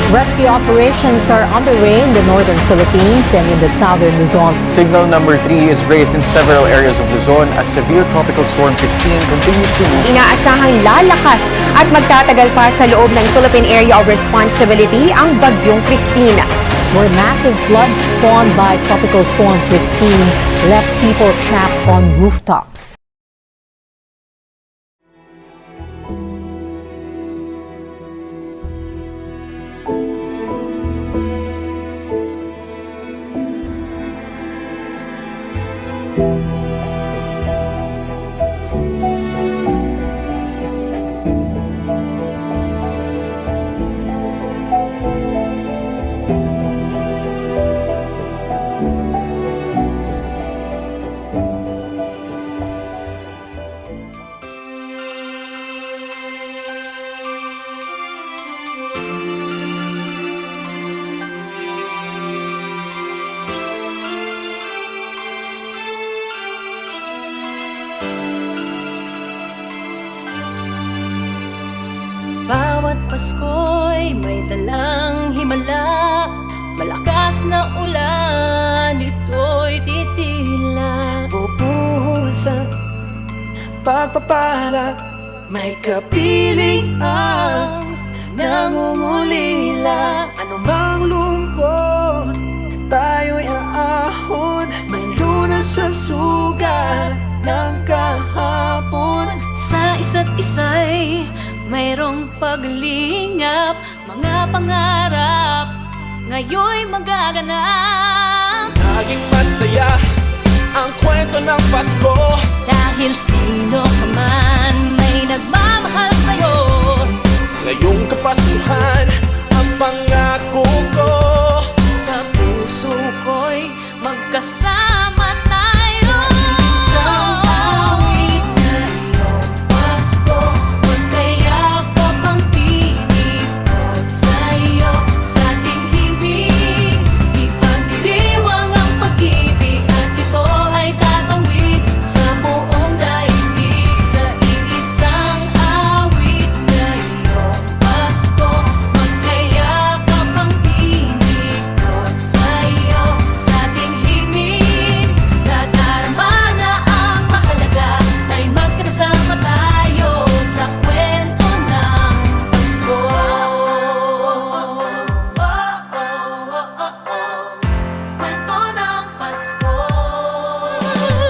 Rescue operations are underway in the northern Philippines and in the southern Luzon. Signal number 3 is raised in several areas of Luzon as severe tropical storm Christine continues to move. Inaasahang lalakas at magtatagal pa sa loob ng Philippine Area of Responsibility ang bagyong Christine. Where massive floods spawned by tropical storm Christine left people trapped on rooftops. Bawat Pasko'y may dalang himala, malakas na ulan, ito'y titila. Bubuhos ang pagpapala, may kapiling ang nangungulila. Anumang lungkot, tayo'y aahon, may lunas sa sugat ng kahapon. Sa isa't isa'y mayroong paglingap, mga pangarap ngayon'y magaganap. Naging masaya ang kwento ng Pasko, Dahil sino ka man may nagmamahal sa'yo. ngayong Kapaskuhan ang pangako ko. Sa puso ko'y magkasama tayo. Isang awit na iyong Pasko, magkayakap ang tinikot sa'yo. Sa ating himig, ipagdiriwang ang pag-ibig, at ito ay tatawid sa buong daigdig. Sa iisang awit na iyong Pasko, magkayakap ang tinikot sa'yo. Sa ating himig, nadarama na ang mahalaga, ay magkasama tayo sa kwento ng Pasko. Kwento ng Pasko.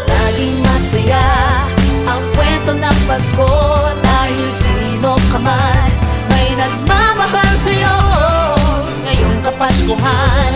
Laging masaya ang kwento ng Pasko, dahil sino ka man may nagmamahal sa'yo. Ngayong Kapaskuhan